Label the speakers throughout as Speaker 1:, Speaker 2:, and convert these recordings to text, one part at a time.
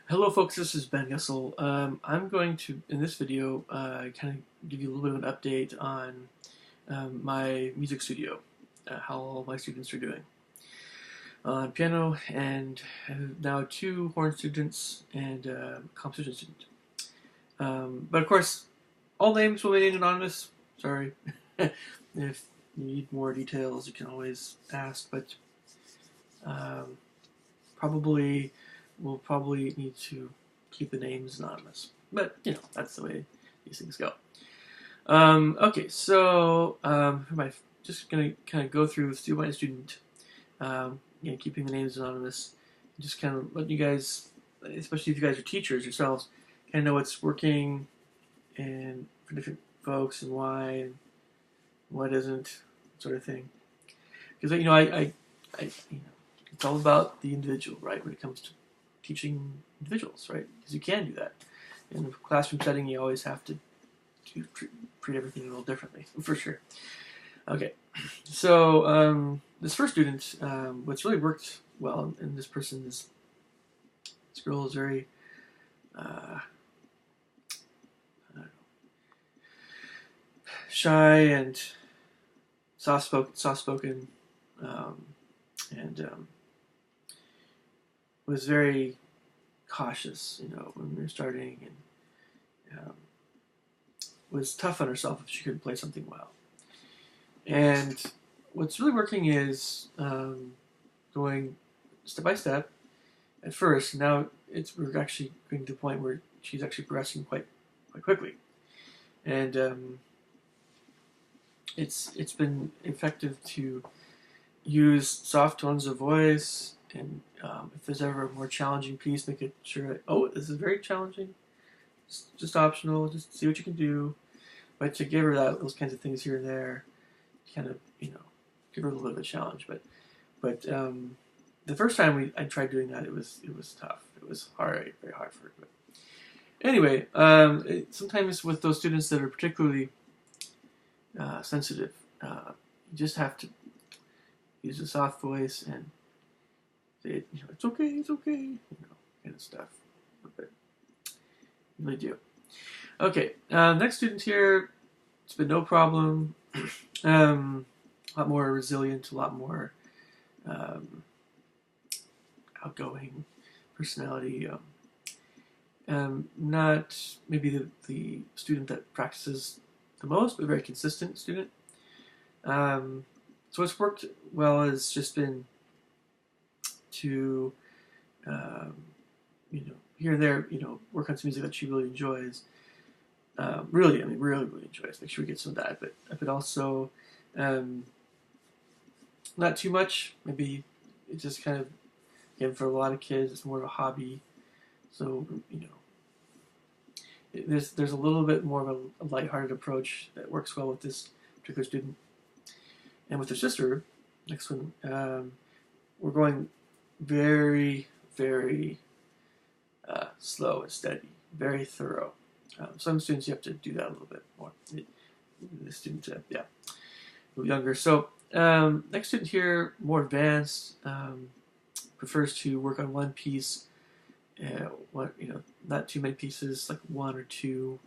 Speaker 1: Hello folks, this is Ben Gessel. I'm going to, in this video, kind of give you a little bit of an update on my music studio, how all my students are doing on piano, and I have now two horn students and a composition student. But of course, all names will remain anonymous. Sorry. If you need more details, you can always ask, but um, probably we'll probably need to keep the names anonymous. But, that's the way these things go. Okay, so I'm just going to kind of go through student by student, keeping the names anonymous, just kind of let you guys, especially if you guys are teachers yourselves, kind of know what's working and for different folks and why and what isn't, sort of thing. Because, it's all about the individual, right, when it comes to teaching individuals, right? Because you can do that. In the classroom setting, you always have to treat everything a little differently, for sure. Okay, so this first student, what's really worked well, and this girl is very, shy and soft-spoken, and was very cautious, when we were starting, and was tough on herself if she couldn't play something well. And what's really working is going step by step at first. Now we're actually getting to the point where she's actually progressing quite quickly, and it's been effective to use soft tones of voice, and if there's ever a more challenging piece, make it sure that, oh, this is very challenging, it's just optional, just see what you can do. But to give her those kinds of things here and there, kind of, give her a little bit of a challenge. But the first time I tried doing that, it was tough. It was hard, very hard for her. But anyway, sometimes with those students that are particularly sensitive, you just have to use a soft voice and say, it's okay, kind of stuff. But you really do. Okay, next student here, it's been no problem. A lot more resilient, a lot more outgoing personality. Not maybe the student that practices the most, but very consistent student. So what's worked well has just been to, here and there, work on some music that she really enjoys. Really enjoys. Make sure we get some of that, but also not too much. Maybe it's just kind of, again, for a lot of kids, it's more of a hobby. So there's a little bit more of a lighthearted approach that works well with this particular student. And with her sister, next one, we're going very, very slow and steady, very thorough. Some students you have to do that a little bit more. The student, a little younger. So next student here, more advanced, prefers to work on one piece. Not too many pieces, like one or two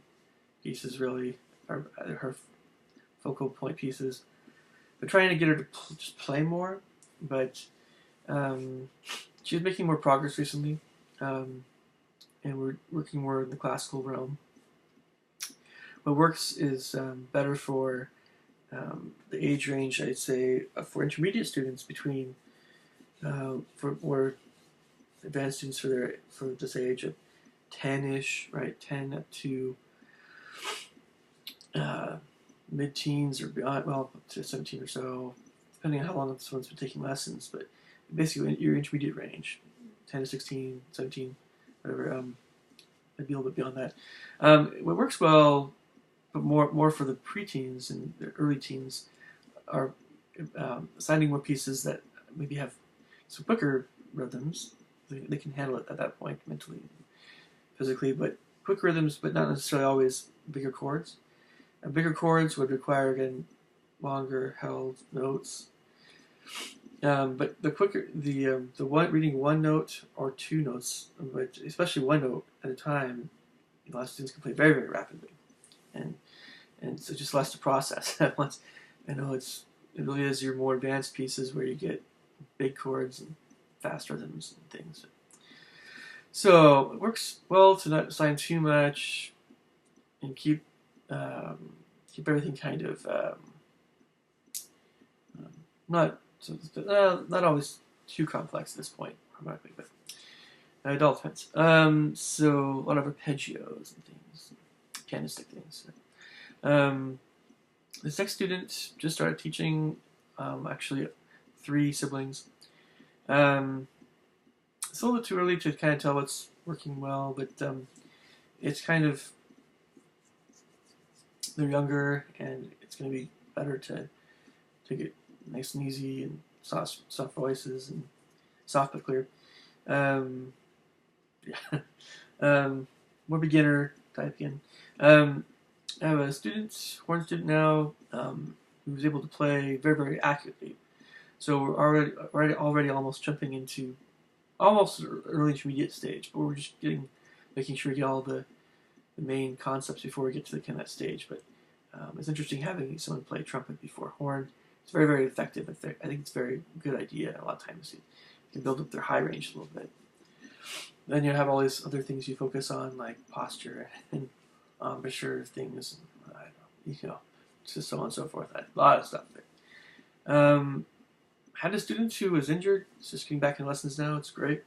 Speaker 1: pieces really are her focal point pieces. We're trying to get her to just play more, but she's making more progress recently, and we're working more in the classical realm. What works is better for the age range, I'd say, for intermediate students between, for more advanced students for this age of 10-ish, right, 10 up to mid-teens or beyond, well, up to 17 or so, depending on how long someone's been taking lessons, but basically your intermediate range, 10 to 16, 17, whatever, maybe a little bit beyond that. What works well, but more for the preteens and the early teens, are assigning more pieces that maybe have some quicker rhythms. They can handle it at that point mentally, physically, but quick rhythms, but not necessarily always bigger chords. And bigger chords would require, again, longer held notes. But the quicker the one reading one note or two notes, but especially one note at a time, a lot of students can play very, very rapidly, and so just less to process at once. I know it really is your more advanced pieces where you get big chords and fast rhythms and things. So it works well to not assign too much and keep everything kind of not not always too complex at this point harmonically, but it all depends. So a lot of arpeggios and things, pianistic things. This next student just started teaching, actually 3 siblings. It's a little bit too early to kind of tell what's working well, but it's kind of, they're younger, and it's going to be better to get nice and easy and soft voices and soft but clear. Yeah. More beginner type again. I have a horn student now, who was able to play very, very accurately. So we're already almost jumping into almost early intermediate stage, but we're just making sure we get all the main concepts before we get to that stage. But it's interesting having someone play trumpet before horn. It's very, very effective. I think it's a very good idea. A lot of times you can build up their high range a little bit. Then you have all these other things you focus on, like posture and embouchure things. I don't know, just so on and so forth. A lot of stuff there. Had a student who was injured. He's just getting back in lessons now. It's great.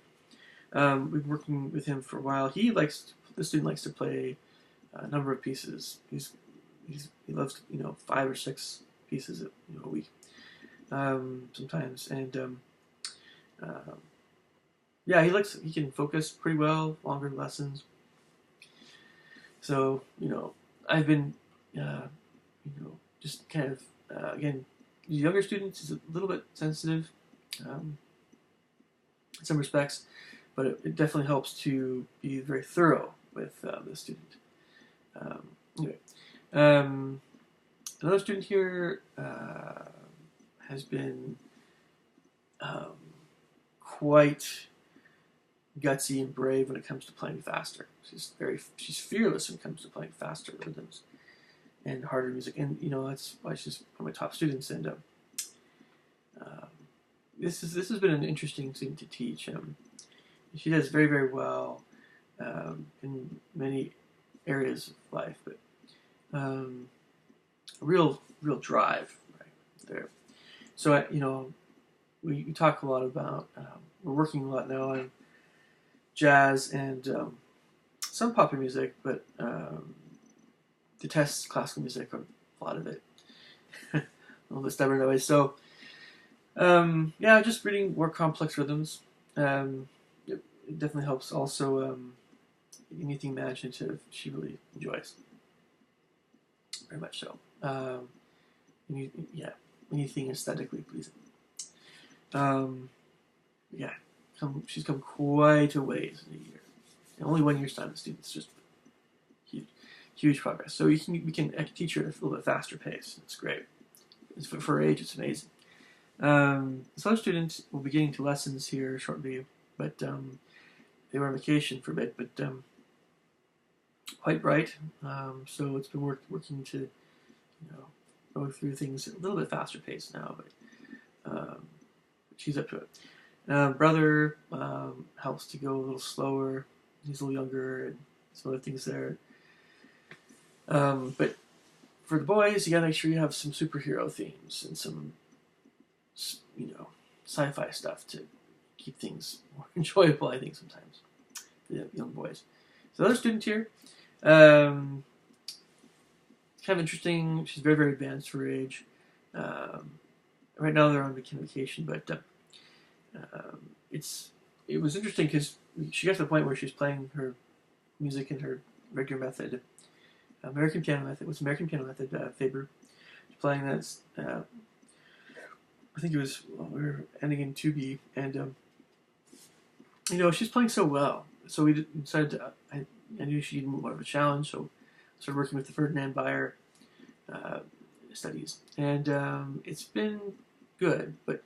Speaker 1: We've been working with him for a while. The student likes to play a number of pieces. He loves 5 or 6 pieces a week, sometimes, and yeah, he can focus pretty well, longer lessons. So I've been just kind of again, younger students is a little bit sensitive in some respects, but it definitely helps to be very thorough with the student. Anyway, another student here has been quite gutsy and brave when it comes to playing faster. She's fearless when it comes to playing faster rhythms and harder music, and that's why she's one of my top students. And this has been an interesting student to teach. She does very, very well in many areas of life, but a real drive right there. So we talk a lot about we're working a lot now on jazz and some popular music, but detests classical music, or a lot of it. A little bit stubborn that way. So yeah, just reading more complex rhythms. It definitely helps. Also, anything imaginative she really enjoys. Very much so. Yeah, anything aesthetically pleasing. Yeah, she's come quite a ways in a year. And only 1 year's time, the student's just huge progress. So we can teach her at a little bit faster pace. It's great. For her age, it's amazing. Some students will be getting to lessons here shortly, but they were on vacation for a bit, but quite bright. So it's been working to go through things at a little bit faster pace now, but she's up to it. Brother helps to go a little slower. He's a little younger, and some other things there. But for the boys, you gotta make sure you have some superhero themes and some, sci-fi stuff to keep things more enjoyable, I think, sometimes for the young boys. So another student here, kind of interesting. She's very, very advanced for her age. Right now they're on vacation, but it was interesting because she got to the point where she's playing her music in her regular method, American piano method. What's American piano method? Faber. She's playing that. I think it was we were ending in 2B, and she's playing so well. So we decided to. I knew she needed more of a challenge, so I started working with the Ferdinand Bayer studies, and it's been good, but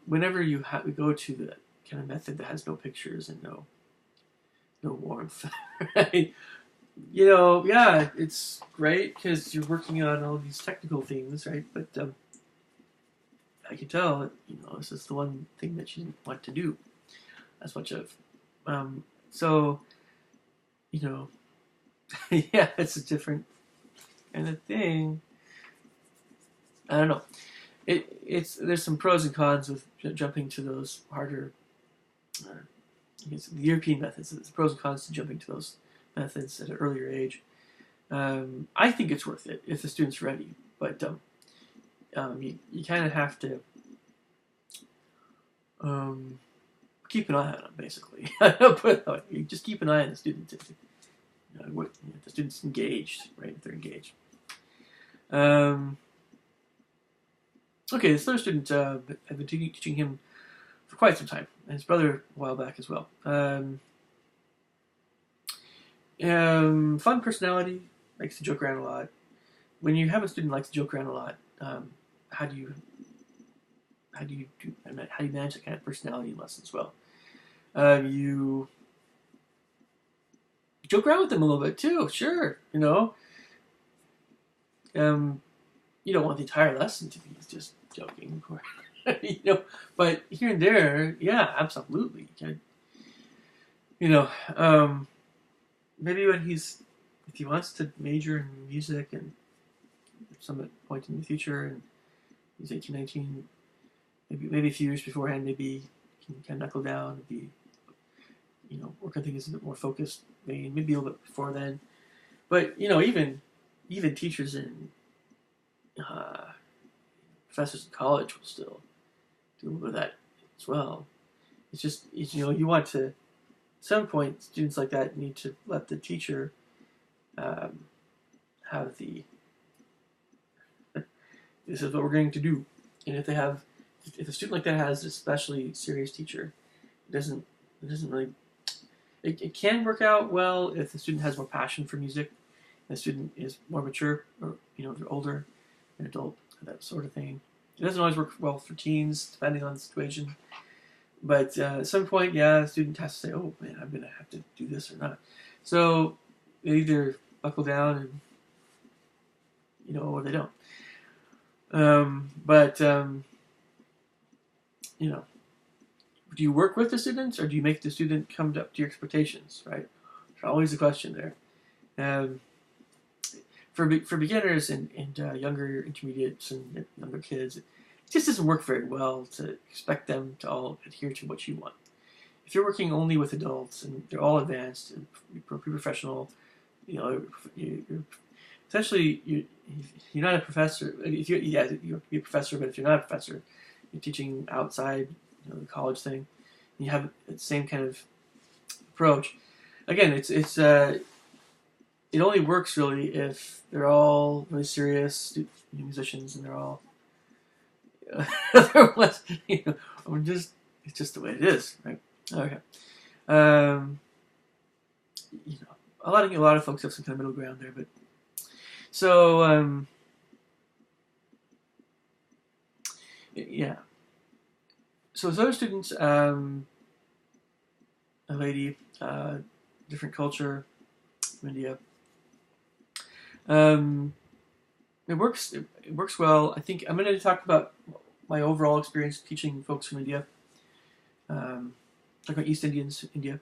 Speaker 1: Whenever you go to the kind of method that has no pictures and no warmth, right? Yeah, it's great because you're working on all these technical things, right? But I can tell, this is the one thing that you didn't want to do as much of. So, yeah, it's a different kind of thing. I don't know. There's some pros and cons with jumping to those harder. The European methods. There's pros and cons to jumping to those methods at an earlier age. I think it's worth it if the student's ready, but you kind of have to keep an eye on them, basically. You just keep an eye on the student. If the student's engaged, right? If they're engaged. Okay, this other student, I've been teaching him for quite some time, and his brother a while back as well. Fun personality, likes to joke around a lot. When you have a student who likes to joke around a lot, how do you manage that kind of personality in lessons? Well, you joke around with them a little bit too. Sure, you don't want the entire lesson to be just joking, of course. But here and there, yeah, absolutely. Maybe if he wants to major in music and at some point in the future, and he's 18, 19, maybe a few years beforehand, maybe he can kind of knuckle down and be, work on things a bit more focused, maybe a little bit before then. But, even teachers and professors in college will still do a little bit of that as well. It's just, you want to, at some point, students like that need to let the teacher have this is what we're going to do. And if a student like that has an especially serious teacher, it doesn't really, it can work out well if the student has more passion for music, and the student is more mature, or, they're older, an adult, that sort of thing. It doesn't always work well for teens, depending on the situation. But at some point, yeah, the student has to say, oh man, I'm going to have to do this or not. So they either buckle down and, or they don't. Do you work with the students, or do you make the student come up to your expectations, right? There's always a question there. For beginners and younger intermediates and younger kids, it just doesn't work very well to expect them to all adhere to what you want. If you're working only with adults and they're all advanced and pre-professional, you're essentially you're not a professor. If you have to be a professor, but if you're not a professor, you're teaching outside the college thing. You have the same kind of approach. Again, it only works really if they're all really serious musicians and they're all otherwise, it's just the way it is, right? Okay. A lot of folks have some kind of middle ground there, but so yeah. So as other students, a lady, different culture from India. It works well. I think I'm going to talk about my overall experience teaching folks from India. Talk about East Indians, India.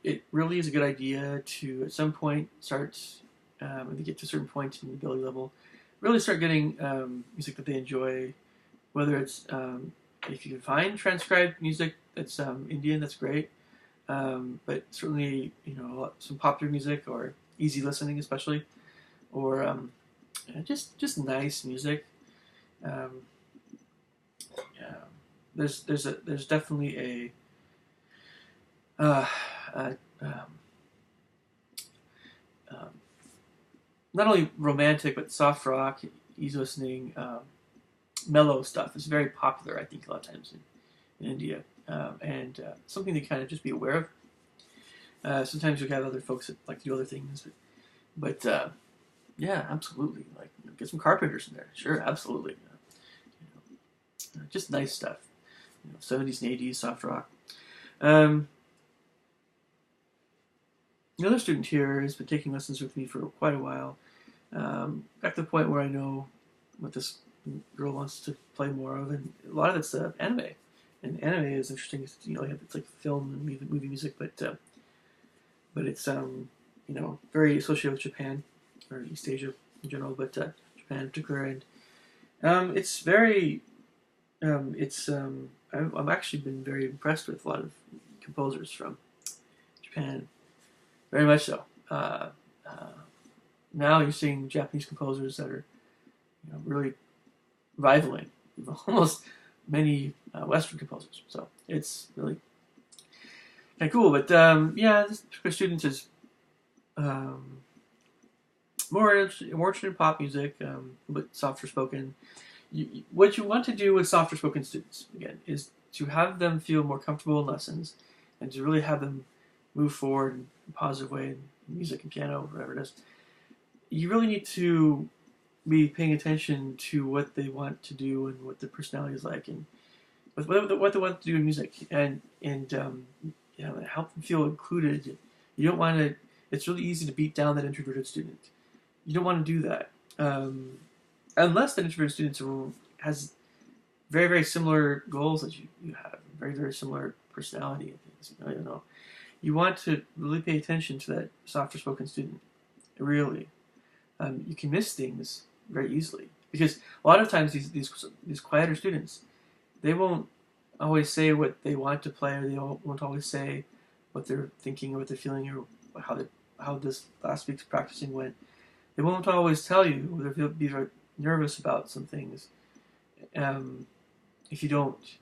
Speaker 1: It really is a good idea to, at some point, start, when they get to a certain point in the ability level, really start getting music that they enjoy, whether it's, if you can find transcribed music that's Indian, that's great. But certainly, some popular music or easy listening, especially, or just nice music. There's definitely not only romantic but soft rock, easy listening, mellow stuff is very popular. I think a lot of times in India, and something to kind of just be aware of. Sometimes you have other folks that like to do other things, but yeah, absolutely. Like get some Carpenters in there. Sure, absolutely. just nice stuff. 70s and 80s soft rock. Um, Another student here has been taking lessons with me for quite a while. Got to the point where I know what this girl wants to play more of, and a lot of it's anime. And anime is interesting. It's like film and movie music, but it's very associated with Japan or East Asia in general, but Japan in particular. And it's very I've actually been very impressed with a lot of composers from Japan, very much so. Now you're seeing Japanese composers that are really rivaling almost many Western composers. So it's really kind of cool. But this particular student is more interested in pop music, but softer spoken. What you want to do with softer spoken students, again, is to have them feel more comfortable in lessons and to really have them move forward in a positive way in music and piano, whatever it is. You really need to be paying attention to what they want to do and what their personality is like and what they want to do in music and help them feel included. You don't want to. It's really easy to beat down that introverted student. You don't want to do that. Unless that introverted student has very, very similar goals that you have, very, very similar personality and things. You want to really pay attention to that softer spoken student. Really, you can miss things very easily because a lot of times these quieter students, they won't always say what they want to play, or they won't always say what they're thinking or what they're feeling or how this last week's practicing went. They won't always tell you, or they'll be very nervous about some things if you don't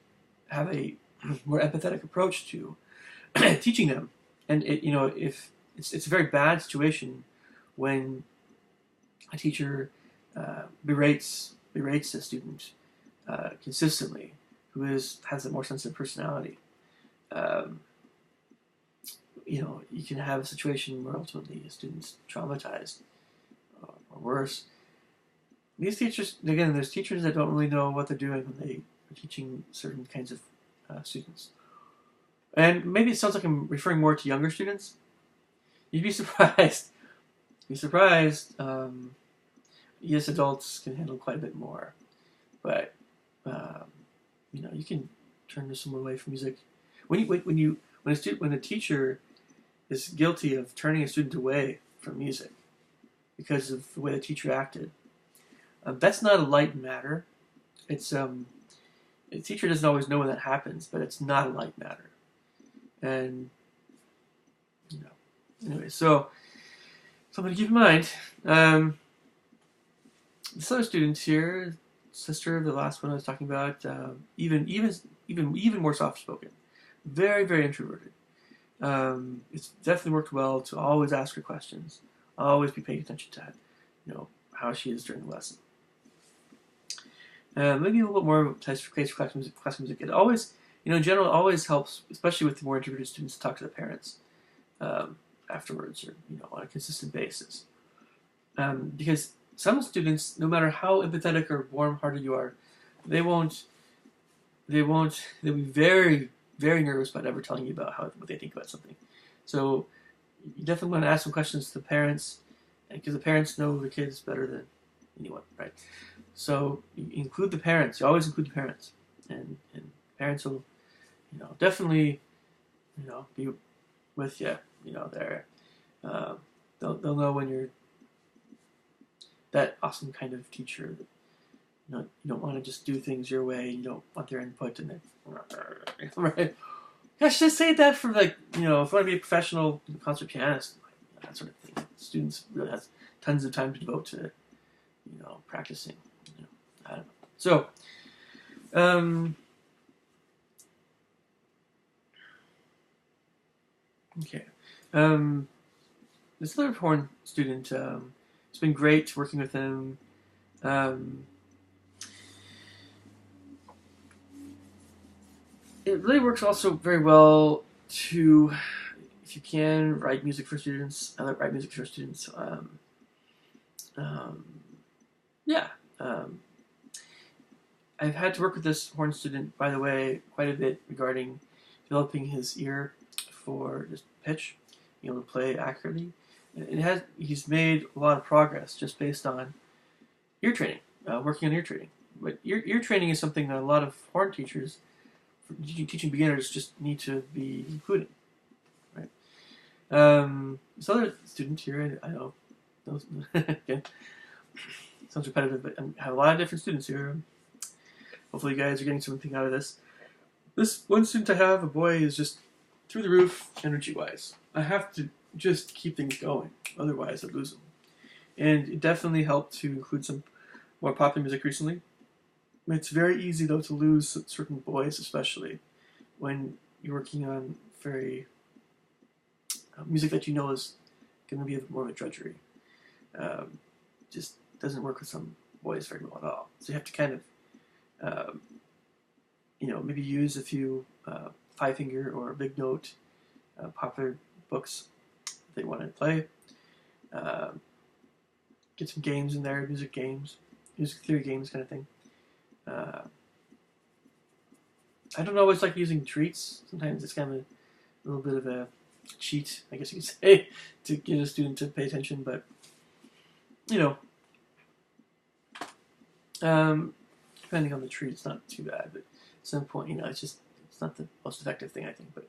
Speaker 1: have a more empathetic approach to teaching them. And if it's a very bad situation when a teacher berates a student consistently who has a more sensitive personality. You can have a situation where ultimately a student's traumatized or worse. These teachers, again, there's teachers that don't really know what they're doing when they are teaching certain kinds of students. And maybe it sounds like I'm referring more to younger students. You'd be surprised. Yes, adults can handle quite a bit more, but you can turn someone away from music. When a teacher is guilty of turning a student away from music because of the way the teacher acted, that's not a light matter. It's a teacher doesn't always know when that happens, but it's not a light matter. And anyway, so something to keep in mind. This other student here, sister, the last one I was talking about, even more soft spoken, very, very introverted. It's definitely worked well to always ask her questions, always be paying attention to how she is during the lesson. Maybe a little bit more taste for classical music. It always, in general, it always helps, especially with the more introverted students, to talk to the parents afterwards or on a consistent basis. Because some students, no matter how empathetic or warm-hearted you are, they'll be very, very nervous about ever telling you about what they think about something. So you definitely want to ask some questions to the parents, because the parents know the kids better than anyone, right? So you include the parents. You always include the parents, and parents will, definitely, be with you. There, they'll know when you're that awesome kind of teacher that you don't want to just do things your way. You don't want their input, and right. I should say that for if you want to be a professional concert pianist, that sort of thing. Students really has tons of time to devote to practicing. I don't know. So, okay. This other horn student, it's been great working with him. It really works also very well to, if you can, write music for students. I like write music for students. I've had to work with this horn student, by the way, quite a bit regarding developing his ear for just pitch, being able to play accurately. He's made a lot of progress just based on ear training, working on ear training. But ear training is something that a lot of horn teachers, teaching beginners, just need to be including, right? This other student here, I know, again, sounds repetitive, but I have a lot of different students here. Hopefully you guys are getting something out of this. This one student I have, a boy, is just through the roof energy-wise. I have to just keep things going, otherwise I'd lose him. And it definitely helped to include some more popular music recently. It's very easy, though, to lose certain boys, especially when you're working on very music that you know is going to be more of a drudgery. Just doesn't work with some boys very well at all. So you have to kind of maybe use a few five-finger or big note popular books they want to play. Get some games in there, music theory games kind of thing. I don't know, it's like using treats. Sometimes it's kind of a little bit of a cheat, I guess you could say, to get a student to pay attention, but depending on the treat, it's not too bad, but at some point, it's not the most effective thing, I think. But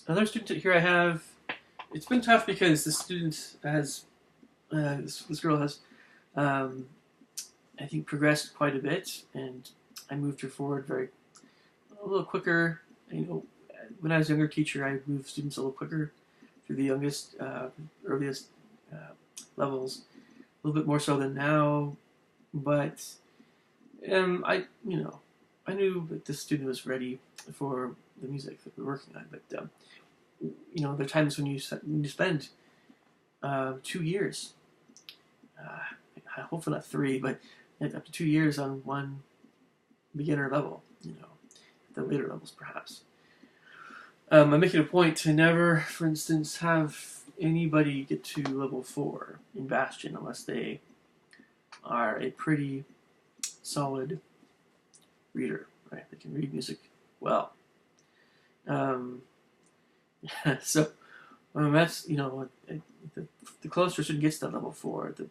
Speaker 1: another student here I have, it's been tough because the student has, this girl has, I think, progressed quite a bit, and I moved her forward a little quicker. When I was a younger teacher, I moved students a little quicker through the earliest levels, a little bit more so than now. But I knew that this student was ready for the music that we're working on. But there are times when you spend 2 years, hopefully not 3, but up to 2 years on one beginner level. The later levels perhaps. I'm making a point to never, for instance, have anybody get to level 4 in Bastion unless they are a pretty solid reader, right? They can read music well. So that's the closer a student gets to level 4, the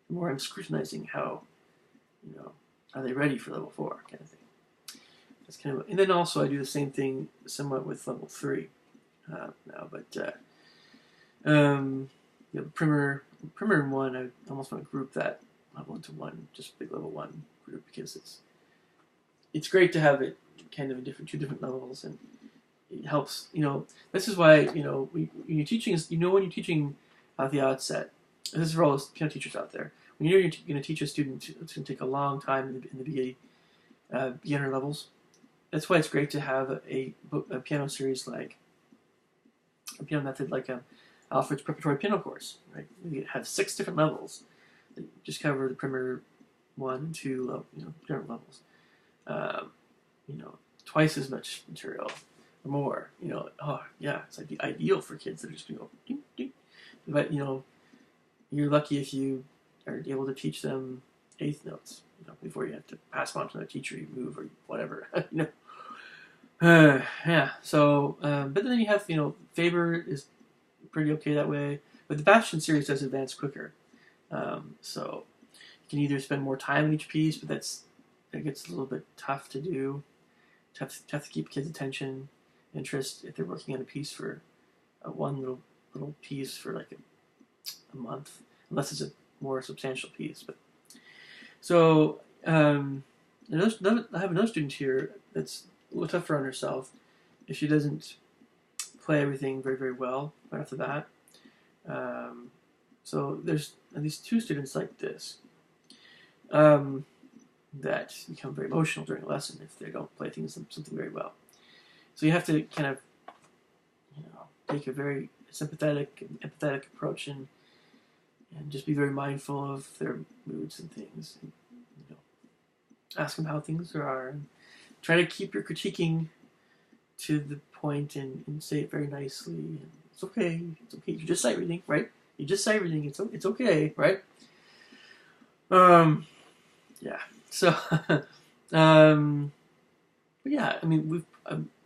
Speaker 1: more I'm scrutinizing how are they ready for level 4 kind of thing. That's kind of, and then also I do the same thing somewhat with level 3 now, but primer 1, I almost want to group that level into one, just big level 1 group, because it's great to have it kind of in two different levels, and it helps. This is why when you're teaching, when you're teaching at the outset. This is for all those piano teachers out there. When you're going to teach a student, it's going to take a long time in the beginner levels. That's why it's great to have a piano series like a piano method like Alfred's Preparatory Piano Course. Right, you have 6 different levels that just cover the primer 1 and 2 different levels. Twice as much material or more. It's like the ideal for kids that are just going to go ding, ding. But you're lucky if you are able to teach them eighth notes. Before you have to pass them on to another teacher, you move or whatever. So, but then you have Faber is pretty okay that way. But the Bastion series does advance quicker. So you can either spend more time on each piece, but that gets a little bit tough to do. Tough to keep kids' attention, interest if they're working on a piece for one little piece for like a month, unless it's a more substantial piece. But so I have another student here that's a little tougher on herself if she doesn't play everything very, very well right off the bat. So there's at least 2 students like this that become very emotional during a lesson if they don't play something very well. So you have to kind of take a very sympathetic and empathetic approach and just be very mindful of their moods and things. And, ask them how things are, and try to keep your critiquing to the point and say it very nicely. And it's okay. You just sight reading, right? You just sight reading. It's okay, right? yeah. So, um, but yeah, I mean,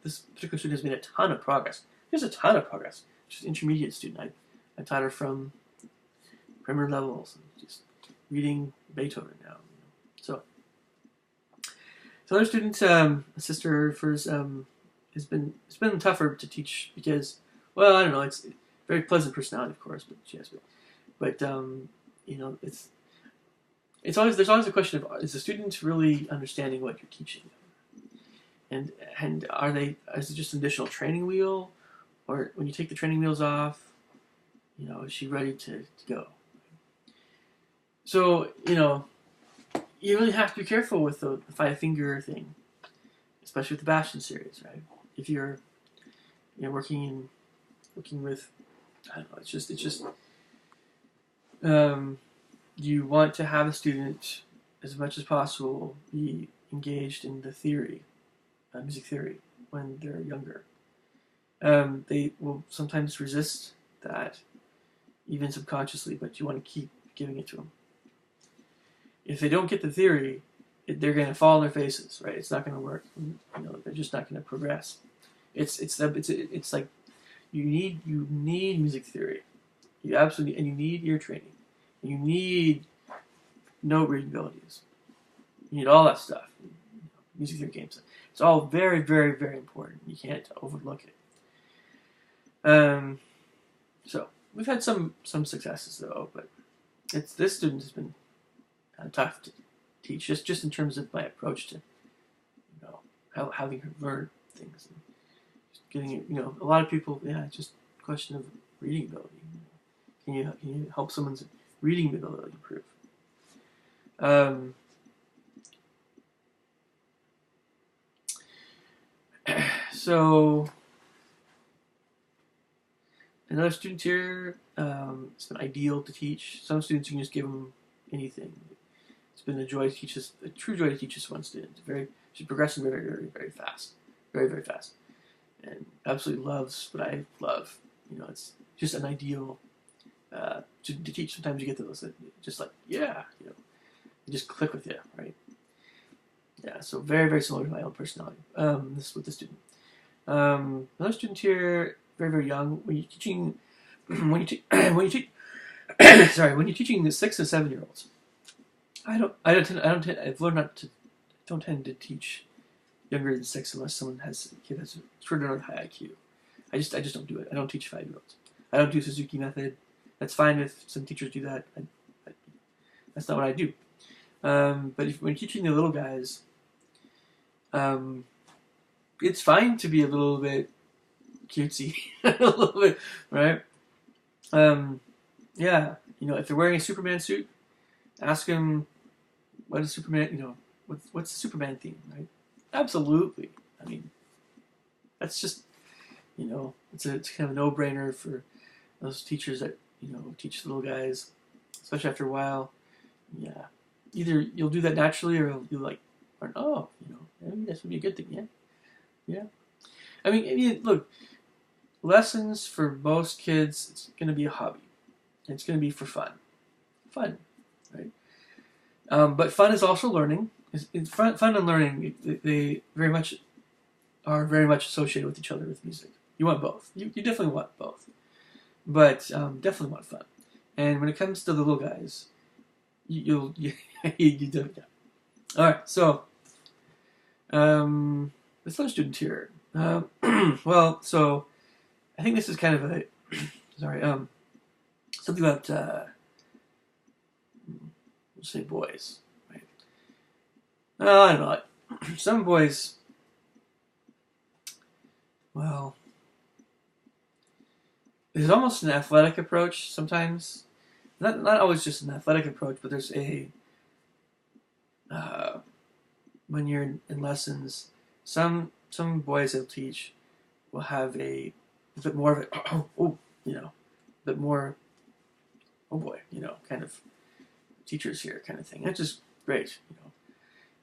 Speaker 1: this particular student has made a ton of progress. There's a ton of progress. She's an intermediate student. I taught her from primer levels, and just reading Beethoven now. So other students, a sister of hers, it's been tougher to teach because, well, I don't know, it's very pleasant personality, of course, but she has, but it's always there's always a question of, is the student really understanding what you're teaching them, and is it just an additional training wheel, or when you take the training wheels off, is she ready to go? So you really have to be careful with the five finger thing, especially with the Bastian series, right? If you're working with, I don't know, it's just you want to have a student as much as possible be engaged in the theory, music theory, when they're younger. They will sometimes resist that, even subconsciously, but you want to keep giving it to them. If they don't get the theory, they're going to fall on their faces, right? It's not going to work. They're just not going to progress. It's like you need music theory. You absolutely, and you need ear training. You need note reading abilities. You need all that stuff. Music theory games. It's all very, very, very important. You can't overlook it. So we've had some successes though, but this student has been tough to teach, just in terms of my approach to having her learn things, and just getting a lot of people, it's just a question of reading ability. Can you help someone's reading ability improve? So another student here, it's been ideal to teach. Some students you can just give them anything. It's been a joy to teach this, a true joy to teach this one student. She's progressing very, very, very fast, very, very fast, and absolutely loves what I love. It's just an ideal to teach. Sometimes you get those that just like, they just click with you, right? Yeah, so very, very similar to my own personality. This is with the student. Another student here, very, very young. When you're teaching, when you teach, sorry, when you're teaching the 6 and 7 year olds, I've learned don't tend to teach younger than 6 unless a kid has extraordinarily high IQ. I just don't do it. I don't teach 5-year-olds. I don't do Suzuki method. That's fine if some teachers do that. That's not what I do. But when you're teaching the little guys, it's fine to be a little bit cutesy, a little bit, right? Yeah, if they're wearing a Superman suit, ask them, what is Superman? What's the Superman theme, right? Absolutely. I mean, that's just, it's kind of a no-brainer for those teachers that teach little guys, especially after a while. Yeah, either you'll do that naturally, or you'll like, or maybe this would be a good thing. Yeah. I mean, look, lessons for most kids, it's going to be a hobby. It's going to be for fun, right? But fun is also learning. It's fun and learning. They very much associated with each other with music. You want both. You definitely want both, but definitely want fun. And when it comes to the little guys, you do. Yeah. All right. So, this other student here. Well, so I think this is kind of a sorry. Something about let's say boys, right? I don't know. Some boys, well, there's almost an athletic approach sometimes. Not always just an athletic approach, but there's a when you're in lessons, some boys they'll teach will have a bit more of a bit more, oh boy, kind of teachers here kind of thing. That's just great,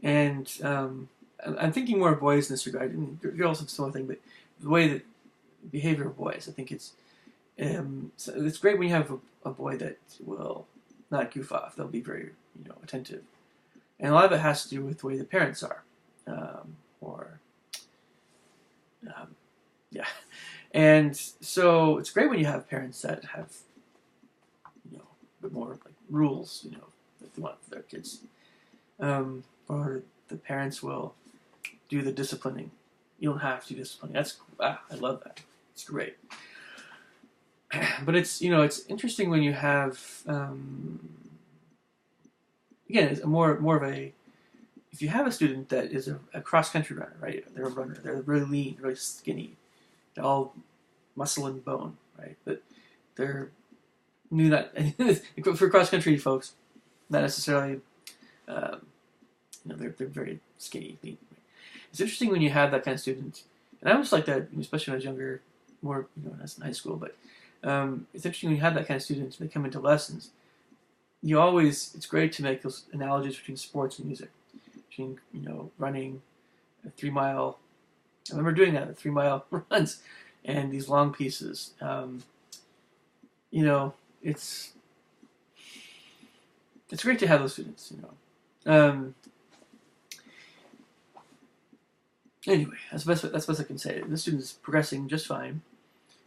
Speaker 1: And I'm thinking more of boys in this regard, and girls have similar thing, but the way that behavior of boys, I think it's great when you have a boy that will not goof off. They'll be very attentive. And a lot of it has to do with the way the parents are. Or yeah. And so it's great when you have parents that have, a bit more like rules, that they want for their kids. Or the parents will do the disciplining. You don't have to do disciplining. I love that. It's great. But it's interesting when you have, again, it's more of a, if you have a student that is a cross-country runner, right? They're a runner. They're really lean, really skinny. They're all muscle and bone, right? But they're not for cross-country folks, not necessarily, they're very skinny. It's interesting when you have that kind of student, and I was like that, especially when I was younger, more, as in high school. But it's interesting when you have that kind of students. They come into lessons. It's great to make those analogies between sports and music, between running a 3-mile. I remember doing that, the 3-mile runs, and these long pieces. It's great to have those students. Anyway, that's the best I can say. This student is progressing just fine.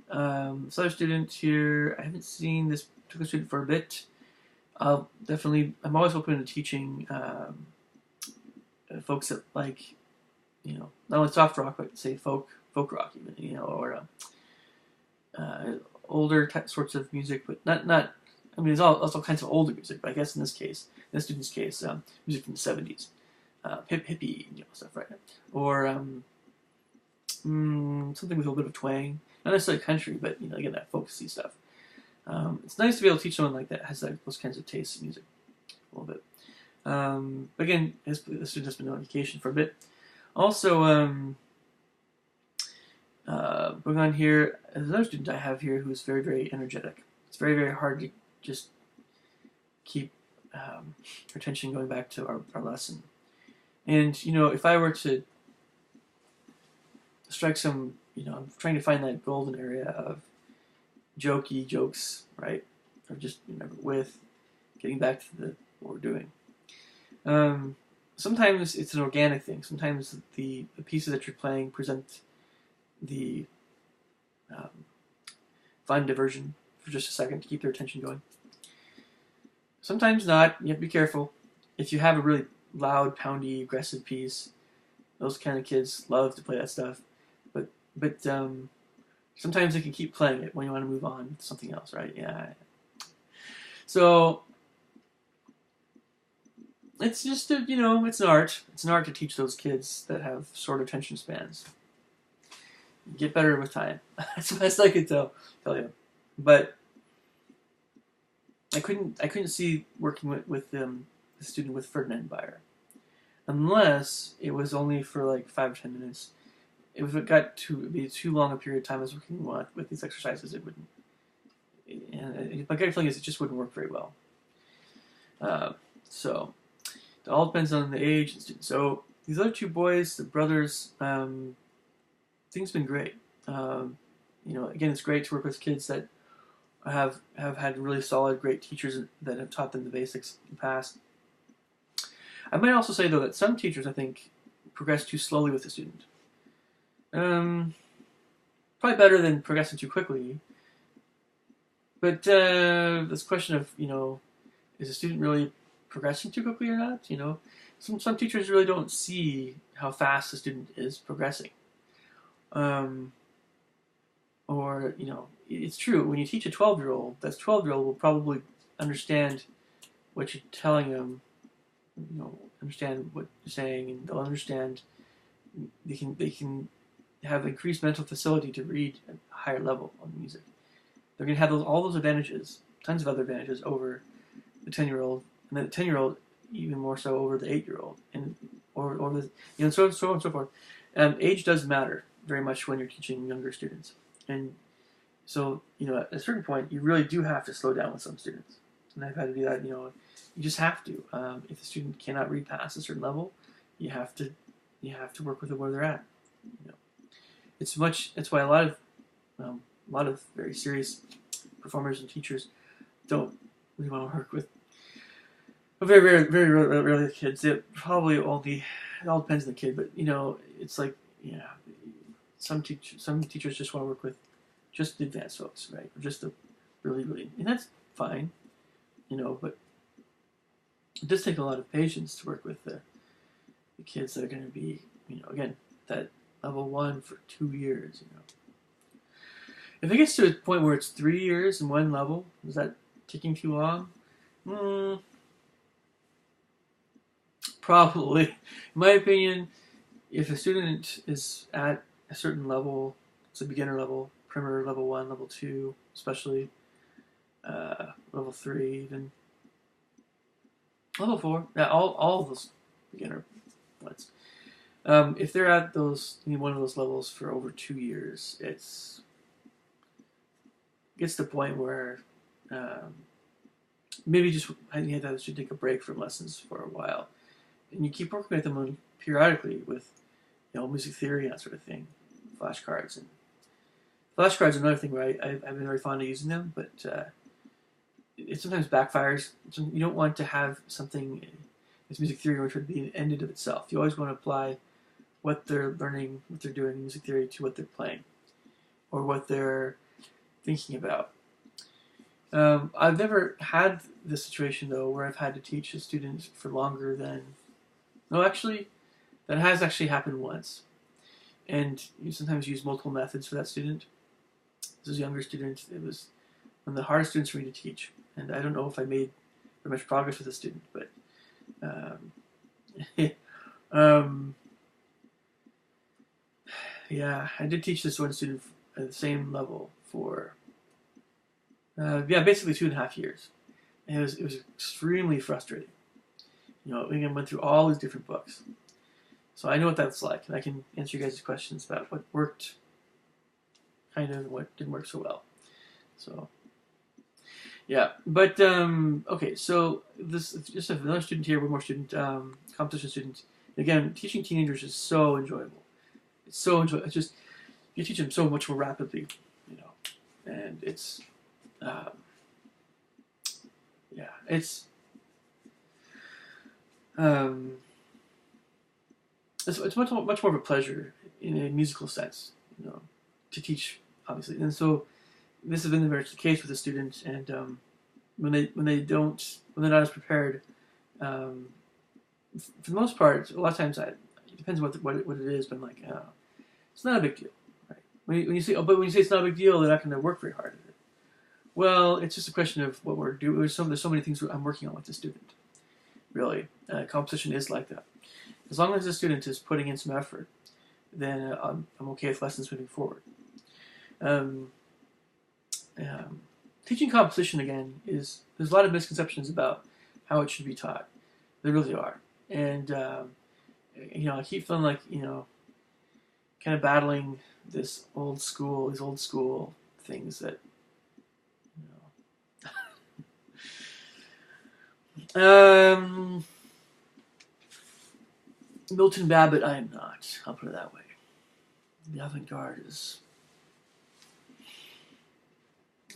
Speaker 1: This other student here, I haven't seen this particular student for a bit. I'm always open to teaching folks that like, not only soft rock, but say folk rock even, or older sorts of music, but not. I mean, there's all kinds of older music, but I guess in this student's case, music from the 70s, hippie, stuff, right? Or something with a little bit of twang, not necessarily country, but again, that folksy stuff. It's nice to be able to teach someone like that has those kinds of tastes in music a little bit. But again, the student has been on vacation for a bit. Also, going on here, there's another student I have here who's very, very energetic. It's very, very hard to just keep her attention going back to our lesson. And, if I were to strike some, I'm trying to find that golden area of jokes, right? Or just, with getting back to what we're doing. Sometimes it's an organic thing. Sometimes the pieces that you're playing present the fun diversion for just a second to keep their attention going. Sometimes not. You have to be careful. If you have a really loud, poundy, aggressive piece, those kind of kids love to play that stuff. But sometimes they can keep playing it when you want to move on to something else, right? Yeah. So it's just it's an art. It's an art to teach those kids that have short attention spans. Get better with time. That's the best I could tell you. But I couldn't see working with a student with Ferdinand Bayer, unless it was only for like 5 or 10 minutes. If it got to be too long a period of time as working with these exercises, it wouldn't. And my gut feeling is it just wouldn't work very well. So it all depends on the age and student. So these other 2 boys, the brothers, things have been great. Again, it's great to work with kids that have had really solid, great teachers that have taught them the basics in the past. I might also say, though, that some teachers, I think, progress too slowly with the student. Probably better than progressing too quickly. But this question of, is a student really progressing too quickly or not? Some teachers really don't see how fast the student is progressing. Or, it's true, when you teach a 12-year-old, that 12-year-old will probably understand what you're telling them, understand what you're saying, and they'll understand, they can have increased mental facility to read at a higher level on music. They're going to have all those advantages, tons of other advantages over the 10-year-old, and then the 10-year-old even more so over the 8-year-old, and or the so on and so forth. Age does matter very much when you're teaching younger students, and so at a certain point you really do have to slow down with some students, and I've had to do that. You just have to. If the student cannot read past a certain level, you have to work with them where they're at. It's why a lot of very serious performers and teachers don't really want to work with very, very, very rarely kids. It probably only, it all depends on the kid, but you know, it's like, yeah, some teachers just want to work with just the advanced folks, right? Or just the really, really, and that's fine, you know, but it does take a lot of patience to work with the kids that are going to be, you know, again, that level 1 for 2 years, you know. If it gets to a point where it's 3 years in one level, is that taking too long? Probably. In my opinion, if a student is at a certain level, it's a beginner level, primer level 1, level 2, especially level 3, even level 4, yeah, all of those beginner ones. If they're at those one of those levels for over 2 years, it's gets to the point where maybe just I think that should take a break from lessons for a while, and you keep working with them periodically with music theory and that sort of thing, flashcards. And flashcards are another thing where I've been very fond of using them, but it sometimes backfires. You don't want to have something as music theory which would be an end of itself. You always want to apply what they're learning, what they're doing in music theory to what they're playing, or what they're thinking about. I've never had this situation though where I've had to teach a student for longer than. No, actually, that has actually happened once, and you sometimes use multiple methods for that student. This is a younger student. It was one of the hardest students for me to teach, and I don't know if I made very much progress with the student, but yeah, I did teach this one student at the same level for basically 2.5 years. And it was extremely frustrating. We went through all these different books, so I know what that's like, and I can answer you guys' questions about what worked, kind of, and what didn't work so well. So yeah, but okay, so this just another student here, one more student, competition student. Again, teaching teenagers is so enjoyable. It's so enjoyable. It's just you teach them so much more rapidly, and it's yeah, it's much more of a pleasure in a musical sense, to teach, obviously. And so this has been very much the case with the students, and when they're not as prepared, for the most part, a lot of times it depends on what it is, but I'm like, it's not a big deal, right? When you say it's not a big deal, they're not going to work very hard at it. Well, it's just a question of what we're doing. There's so many things I'm working on with the student. Really, composition is like that. As long as the student is putting in some effort, then I'm okay with lessons moving forward. Teaching composition, again, there's a lot of misconceptions about how it should be taught. There really are. And, I keep feeling like, kind of battling these old school things that, Milton Babbitt, I am not. I'll put it that way. The avant-garde is...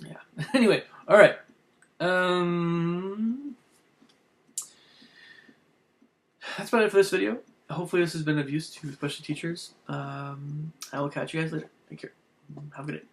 Speaker 1: Yeah. Anyway, all right. That's about it for this video. Hopefully this has been of use to special teachers. I will catch you guys later. Take care. Have a good day.